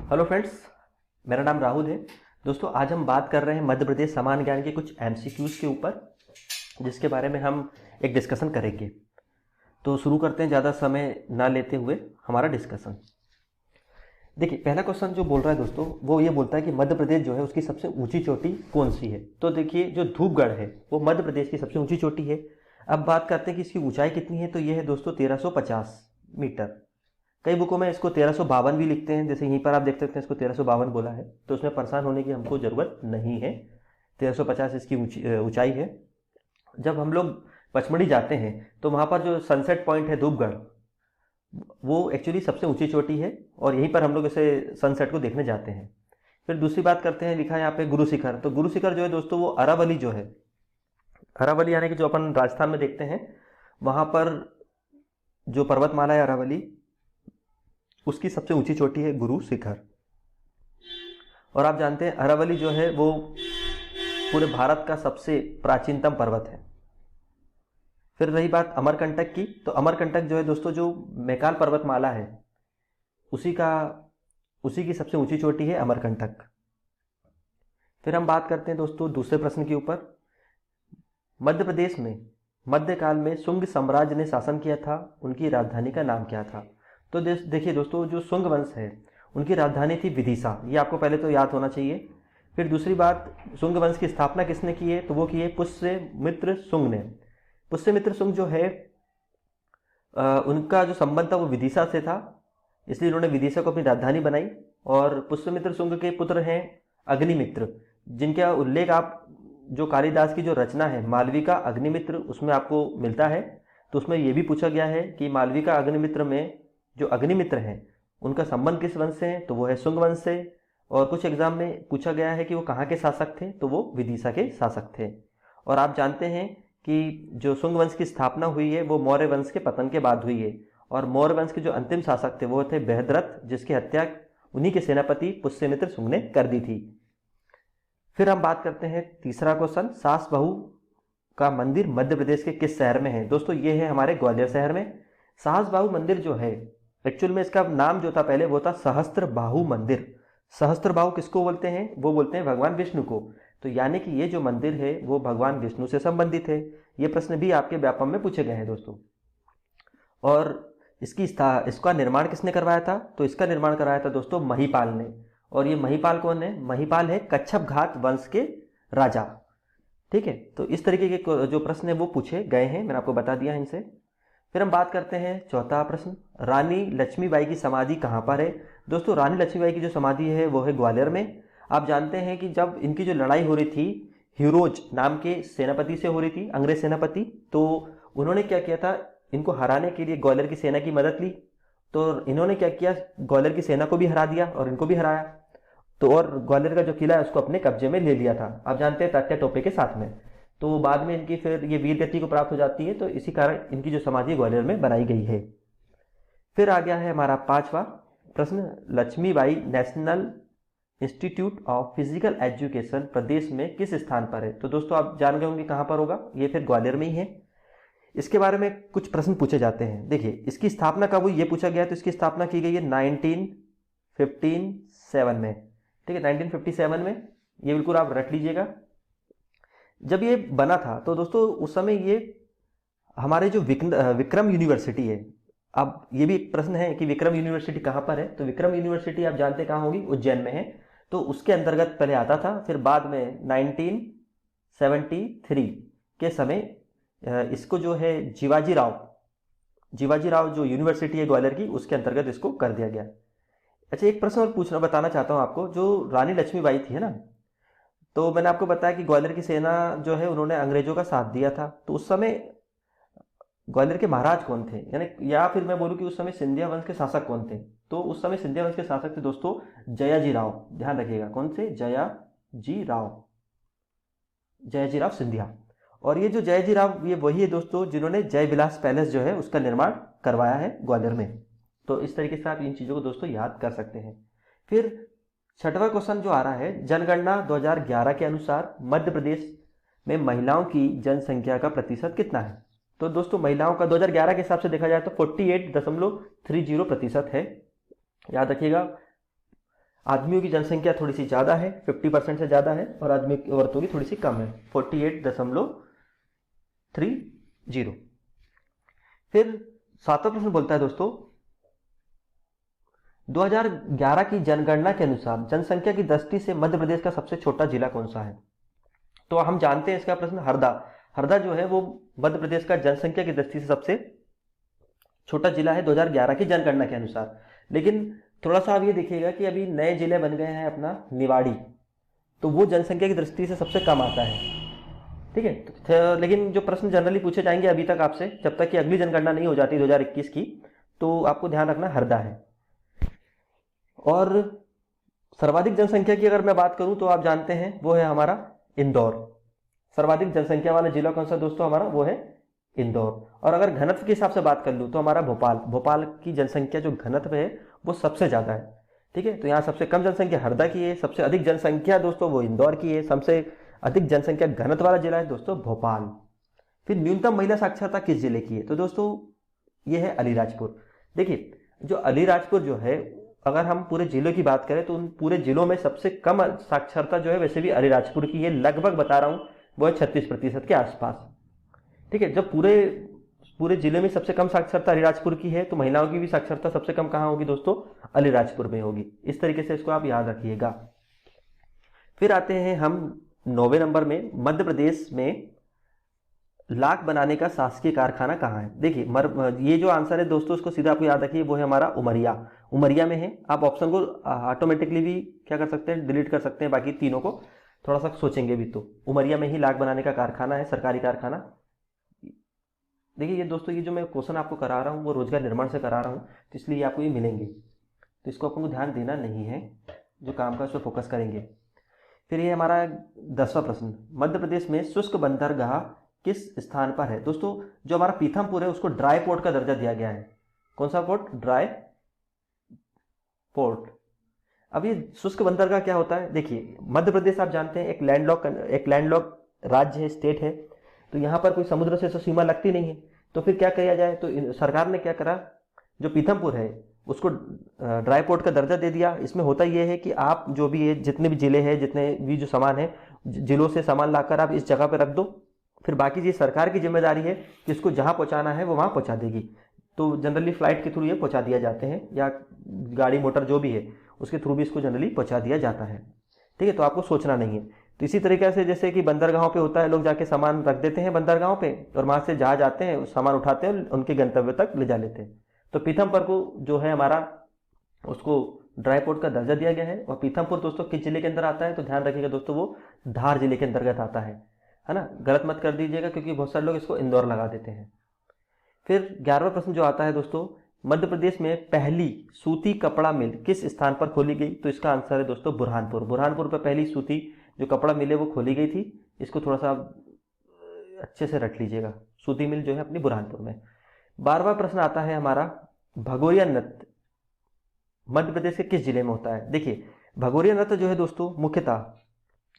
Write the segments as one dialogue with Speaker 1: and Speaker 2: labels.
Speaker 1: Hello friends, मेरा नाम राहुल है। दोस्तों, आज हम बात कर रहे हैं मध्य प्रदेश समान ज्ञान के कुछ एमसीक्यूज़ के ऊपर, जिसके बारे में हम एक डिस्कशन करेंगे। तो शुरू करते हैं ज़्यादा समय ना लेते हुए हमारा डिस्कशन। देखिए, पहला क्वेश्चन जो बोल रहा है दोस्तों, वो ये बोलता है कि मध्य प्रदेश जो है उसकी सबसे ऊंची चोटी कौन सी है। तो देखिए, जो धूपगढ़ है वो मध्य प्रदेश की सबसे ऊंची चोटी है। अब बात करते हैं कि इसकी ऊंचाई कितनी है। तो ये है दोस्तों 1350 मीटर। कई बुकों में इसको 1352 भी लिखते हैं, जैसे यहीं पर आप देख सकते हैं इसको 1352 बोला है, तो उसमें परेशान होने की हमको ज़रूरत नहीं है। 1350 इसकी ऊंचाई है। जब हम लोग पचमढ़ी जाते हैं तो वहाँ पर जो सनसेट पॉइंट है धूपगढ़, वो एक्चुअली सबसे ऊंची चोटी है और यहीं पर हम लोग इसे सनसेट को देखने जाते हैं। फिर दूसरी बात करते हैं, लिखा है यहाँ पे गुरु शिखर। तो गुरु शिखर जो है दोस्तों, वो अरावली जो है, अरावली यानी कि जो अपन राजस्थान में देखते हैं, वहाँ पर जो पर्वतमाला है अरावली, उसकी सबसे ऊंची चोटी है गुरु शिखर। और आप जानते हैं अरावली जो है वो पूरे भारत का सबसे प्राचीनतम पर्वत है। फिर रही बात अमरकंटक की, तो अमरकंटक जो है दोस्तों, जो मैकाल पर्वतमाला है उसी की सबसे ऊंची चोटी है अमरकंटक। फिर हम बात करते हैं दोस्तों दूसरे प्रश्न के ऊपर। मध्य प्रदेश में मध्यकाल में शुंग साम्राज्य ने शासन किया था, उनकी राजधानी का नाम क्या था। तो देखिए दोस्तों, जो शुंग वंश है उनकी राजधानी थी विदिशा, ये आपको पहले तो याद होना चाहिए। फिर दूसरी बात, शुंग वंश की स्थापना किसने की है, तो वो की है पुष्यमित्र शुंग ने। पुष्यमित्र शुंग जो है उनका जो संबंध था वो विदिशा से था, इसलिए उन्होंने विदिशा को अपनी राजधानी बनाई। और पुष्यमित्र शुंग के पुत्र हैं अग्निमित्र, जिनका उल्लेख आप जो कालिदास की जो रचना है मालविका अग्निमित्र, उसमें आपको मिलता है। तो उसमें यह भी पूछा गया है कि मालविका अग्निमित्र में जो अग्निमित्र हैं उनका संबंध किस वंश से है, तो वो है शुंग वंश से। और कुछ एग्जाम में पूछा गया है कि वो कहाँ के शासक थे, तो वो विदिशा के शासक थे। और आप जानते हैं कि जो शुंग वंश की स्थापना हुई है वो मौर्य वंश के पतन के बाद हुई है। और मौर्य वंश के जो अंतिम शासक थे वो थे बृहद्रथ, जिसकी हत्या उन्हीं के सेनापति पुष्यमित्र शुंग ने कर दी थी। फिर हम बात करते हैं तीसरा क्वेश्चन, सास बहू का मंदिर मध्य प्रदेश के किस शहर में है। दोस्तों, ये है हमारे ग्वालियर शहर में। सास बाहू मंदिर जो है, एक्चुअल में इसका नाम जो था पहले वो था सहस्त्र बाहु मंदिर। सहस्त्र बाहु किसको बोलते हैं, वो बोलते हैं भगवान विष्णु को। तो यानी कि ये जो मंदिर है वो भगवान विष्णु से संबंधित है। ये प्रश्न भी आपके व्यापम में पूछे गए हैं दोस्तों। और इसका निर्माण किसने करवाया था, तो इसका निर्माण कराया था दोस्तों महीपाल ने। और ये महीपाल कौन है, महीपाल है कच्छप घाट वंश के राजा। ठीक है, तो इस तरीके के जो प्रश्न है वो पूछे गए हैं, मैंने आपको बता दिया है इनसे। फिर हम बात करते हैं चौथा प्रश्न, रानी लक्ष्मीबाई की समाधि कहाँ पर है। दोस्तों, रानी लक्ष्मीबाई की जो समाधि है वो है ग्वालियर में। आप जानते हैं कि जब इनकी जो लड़ाई हो रही थी हीरोज नाम के सेनापति से हो रही थी, अंग्रेज सेनापति, तो उन्होंने क्या किया था, इनको हराने के लिए ग्वालियर की सेना की मदद ली। तो इन्होंने क्या किया, ग्वालियर की सेना को भी हरा दिया और इनको भी हराया। तो और ग्वालियर का जो किला है उसको अपने कब्जे में ले लिया था, आप जानते हैं तात्या टोपे के साथ में। तो बाद में इनकी फिर ये वीर गति को प्राप्त हो जाती है, तो इसी कारण इनकी जो समाधि ग्वालियर में बनाई गई है। फिर आ गया है हमारा पांचवा प्रश्न, Lakshmibai national institute of physical education प्रदेश में किस स्थान पर है। तो दोस्तों, आप जान गए होंगे कहाँ पर होगा, ये फिर ग्वालियर में ही है। इसके बारे में कुछ प्रश्न पूछे जाते हैं। देखिए, इसकी स्थापना कब हुई ये पूछा गया, तो इसकी स्थापना की गई है 1957 में। ठीक है, 1957 में, ये बिल्कुल आप रख लीजिएगा। जब ये बना था तो दोस्तों उस समय ये हमारे जो विक्रम यूनिवर्सिटी है, अब ये भी एक प्रश्न है कि विक्रम यूनिवर्सिटी कहाँ पर है। तो विक्रम यूनिवर्सिटी आप जानते हैं कहाँ होगी, उज्जैन में है। तो उसके अंतर्गत पहले आता था, फिर बाद में 1973 के समय इसको जो है जीवाजी राव जो यूनिवर्सिटी है ग्वालियर की, उसके अंतर्गत इसको कर दिया गया। अच्छा, एक प्रश्न और बताना चाहता हूँ आपको, जो रानी लक्ष्मीबाई थी है ना, तो मैंने आपको बताया कि ग्वालियर की सेना जो है उन्होंने अंग्रेजों का साथ दिया था। तो उस समय ग्वालियर के महाराज कौन थे, यानी या फिर मैं बोलूँ कि उस समय सिंधिया वंश के शासक कौन थे। तो उस समय सिंधिया वंश के शासक थे दोस्तों जयाजी राव, ध्यान रखिएगा कौन से, जयाजी राव सिंधिया। और ये जो जयाजी राव, ये वही है दोस्तों जिन्होंने जय विलास पैलेस जो है उसका निर्माण करवाया है ग्वालियर में। तो इस तरीके से आप इन चीज़ों को दोस्तों याद कर सकते हैं। फिर छठवां क्वेश्चन जो आ रहा है, जनगणना 2011 के अनुसार मध्य प्रदेश में महिलाओं की जनसंख्या का प्रतिशत कितना है। तो दोस्तों, महिलाओं का 2011 के हिसाब से देखा जाए तो 48.30% है, याद रखिएगा। आदमियों की जनसंख्या थोड़ी सी ज़्यादा है, 50% से ज़्यादा है, और औरतों की थोड़ी सी कम है, 48.30। फिर 7वां प्रश्न बोलता है दोस्तों, 2011 की जनगणना के अनुसार जनसंख्या की दृष्टि से मध्य प्रदेश का सबसे छोटा जिला कौन सा है? तो हम जानते हैं इसका प्रश्न, हरदा। हरदा जो है वो मध्य प्रदेश का जनसंख्या की दृष्टि से सबसे छोटा जिला है 2011 की जनगणना के अनुसार। लेकिन थोड़ा सा आप ये देखिएगा कि अभी नए जिले बन गए हैं अपना निवाड़ी, तो वो जनसंख्या की दृष्टि से सबसे कम आता है। ठीक है, तो लेकिन जो प्रश्न जनरली पूछे जाएंगे अभी तक आपसे, जब तक कि अगली जनगणना नहीं हो जाती 2021 की, तो आपको ध्यान रखना हरदा है। और सर्वाधिक जनसंख्या की अगर मैं बात करूं तो आप जानते हैं वो है हमारा इंदौर। सर्वाधिक जनसंख्या वाला जिला कौन सा दोस्तों हमारा? वो है इंदौर। और अगर घनत्व के हिसाब से बात कर लूँ तो हमारा भोपाल की जनसंख्या जो घनत्व है वो सबसे ज़्यादा है। ठीक है, तो यहाँ सबसे कम जनसंख्या हरदा की है, सबसे अधिक जनसंख्या दोस्तों वो इंदौर की है, सबसे अधिक जनसंख्या घनत्व वाला जिला है दोस्तों भोपाल। फिर न्यूनतम महिला साक्षरता किस जिले की है? तो दोस्तों ये है अलीराजपुर। देखिए, जो अलीराजपुर जो है, अगर हम पूरे जिलों की बात करें तो उन पूरे जिलों में सबसे कम साक्षरता जो है वैसे भी अलीराजपुर की है, लगभग बता रहा हूँ वो है 36% के आसपास। ठीक है, जब पूरे पूरे जिले में सबसे कम साक्षरता अलीराजपुर की है, तो महिलाओं की भी साक्षरता सबसे कम कहाँ होगी दोस्तों? अलीराजपुर में होगी। इस तरीके से इसको आप याद रखिएगा। फिर आते हैं हम 9वें नंबर में, मध्य प्रदेश में लाख बनाने का शासकीय कारखाना कहाँ है? देखिए, ये जो आंसर है दोस्तों उसको सीधा आपको याद रखिए, वो है हमारा उमरिया। उमरिया में है। आप ऑप्शन को ऑटोमेटिकली भी क्या कर सकते हैं, डिलीट कर सकते हैं, बाकी तीनों को थोड़ा सा सोचेंगे भी तो। उमरिया में ही लाख बनाने का कारखाना है, सरकारी कारखाना। देखिए ये दोस्तों, ये जो मैं क्वेश्चन आपको करा रहा हूँ वो रोजगार निर्माण से करा रहा हूँ, तो इसलिए आपको ये मिलेंगे, तो इसको आपको ध्यान देना नहीं है, जो काम का उस पर फोकस करेंगे। फिर ये हमारा 10वां प्रश्न, मध्य प्रदेश में शुष्क बंदरगाह किस स्थान पर है? दोस्तों जो हमारा पीथमपुर है उसको ड्राई पोर्ट का दर्जा दिया गया है। कौन सा पोर्ट? Dry port. अब ये शुष्क बंदरगाह क्या होता है? देखिए, मध्य प्रदेश आप जानते हैं एक लैंडलॉक राज्य है, स्टेट है, तो यहाँ पर कोई समुद्र से सीमा लगती नहीं है। तो फिर क्या किया जाए, तो सरकार ने क्या करा, जो पीथमपुर है उसको ड्राई पोर्ट का दर्जा दे दिया। इसमें होता यह है कि आप जो भी है, जितने भी जिले हैं, जितने भी जो सामान है, जिलों से सामान लाकर आप इस जगह पर रख दो, फिर बाकी ये सरकार की जिम्मेदारी है कि इसको जहाँ पहुँचाना है वो वहाँ पहुँचा देगी। तो जनरली फ्लाइट के थ्रू ये पहुँचा दिया जाते हैं, या गाड़ी मोटर जो भी है उसके थ्रू भी इसको जनरली पहुँचा दिया जाता है। ठीक है, तो आपको सोचना नहीं है। तो इसी तरीके से जैसे कि बंदरगाहों पे होता है, लोग जाके सामान रख देते हैं बंदरगाहों पे, और वहाँ से जहाज आते हैं, सामान उठाते हैं, उनके गंतव्य तक ले जा लेते हैं। तो पीथमपुर को जो है हमारा, उसको ड्राई पोर्ट का दर्जा दिया गया है। और पीथमपुर दोस्तों किस जिले के अंदर आता है? तो ध्यान रखिएगा दोस्तों, वो धार जिले के अंतर्गत आता है ना, गलत मत कर दीजिएगा, क्योंकि बहुत सारे लोग इसको इंदौर लगा देते हैं। फिर 11वां प्रश्न जो आता है दोस्तों, मध्य प्रदेश में पहली सूती कपड़ा मिल किस स्थान पर खोली गई? तो इसका आंसर है दोस्तों बुरहानपुर। बुरहानपुर पर पहली सूती जो कपड़ा मिल है वो खोली गई थी। इसको थोड़ा सा अच्छे से रख लीजिएगा, सूती मिल जो है अपनी बुरहानपुर में। 12वां प्रश्न आता है हमारा, भगोरिया नृत्य मध्य प्रदेश के किस जिले में होता है? देखिए, भगोरिया नृत्य जो है दोस्तों मुख्यतः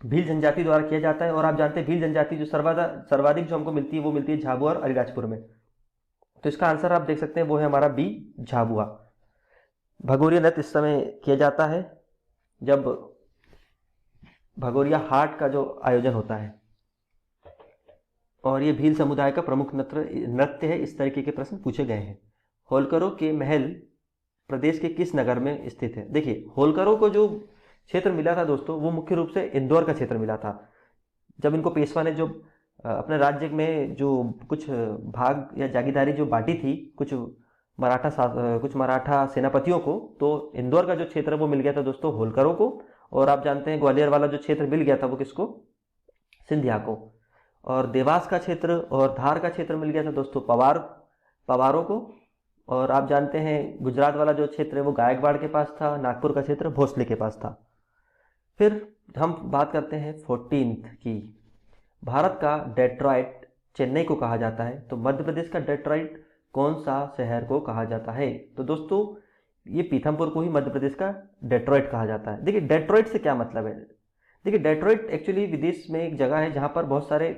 Speaker 1: भील जनजाति द्वारा किया जाता है, और आप जानते हैं भील जनजाति जो सर्वाधिक जो हमको मिलती है वो मिलती है झाबुआ और अलीराजपुर में। तो इसका आंसर आप देख सकते हैं वो है हमारा बी, झाबुआ। भगोरिया नृत्य इस समय किया जाता है जब भगोरिया हाट का जो आयोजन होता है, और ये भील समुदाय का प्रमुख नृत्य है। इस तरीके के प्रश्न पूछे गए हैं। होलकरों के महल प्रदेश के किस नगर में स्थित है? देखिए, होलकरों को जो क्षेत्र मिला था दोस्तों वो मुख्य रूप से इंदौर का क्षेत्र मिला था। जब इनको पेशवा ने जो अपने राज्य में जो कुछ भाग या जागीरदारी जो बांटी थी कुछ मराठा सेनापतियों को, तो इंदौर का जो क्षेत्र है वो मिल गया था दोस्तों होलकरों को। और आप जानते हैं ग्वालियर वाला जो क्षेत्र मिल गया था वो किसको? सिंधिया को। और देवास का क्षेत्र और धार का क्षेत्र मिल गया था दोस्तों पवारों को। और आप जानते हैं गुजरात वाला जो क्षेत्र है वो गायकवाड़ के पास था, नागपुर का क्षेत्र भोसले के पास था। फिर हम बात करते हैं 14th की, भारत का डेट्रॉइट चेन्नई को कहा जाता है, तो मध्य प्रदेश का डेट्रॉइट कौन सा शहर को कहा जाता है? तो दोस्तों ये पीथमपुर को ही मध्य प्रदेश का डेट्रॉइट कहा जाता है। देखिए, डेट्रॉइट से क्या मतलब है? देखिए, डेट्रॉइट एक्चुअली विदेश में एक जगह है जहाँ पर बहुत सारे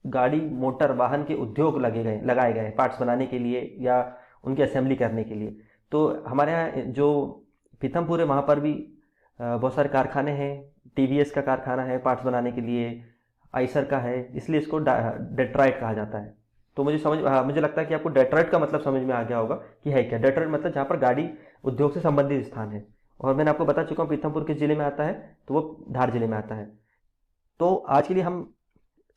Speaker 1: गाड़ी मोटर वाहन के उद्योग लगाए गए पार्ट्स बनाने के लिए या उनकी असेंबली करने के लिए। तो हमारे यहाँ जो पीथमपुर है, वहाँ पर भी बहुत सारे कारखाने हैं। टीवीएस का कारखाना है पार्ट्स बनाने के लिए, आइसर का है, इसलिए इसको डेट्रॉइट कहा जाता है। तो मुझे लगता है कि आपको डेट्रॉइट का मतलब समझ में आ गया होगा कि है क्या। डेट्रॉइट मतलब जहाँ पर गाड़ी उद्योग से संबंधित स्थान है। और मैंने आपको बता चुका हूँ पीथमपुर किस जिले में आता है, तो वो धार जिले में आता है। तो आज के लिए हम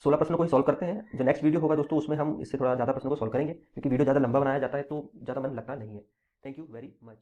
Speaker 1: 16 प्रश्नों को ही सॉल्व करते हैं। जो नेक्स्ट वीडियो होगा दोस्तों, उसमें हम इससे थोड़ा ज़्यादा प्रश्नों को सॉल्व करेंगे, क्योंकि वीडियो ज़्यादा लंबा बनाया जाता है तो ज़्यादा मन लगता नहीं है। Thank you very much.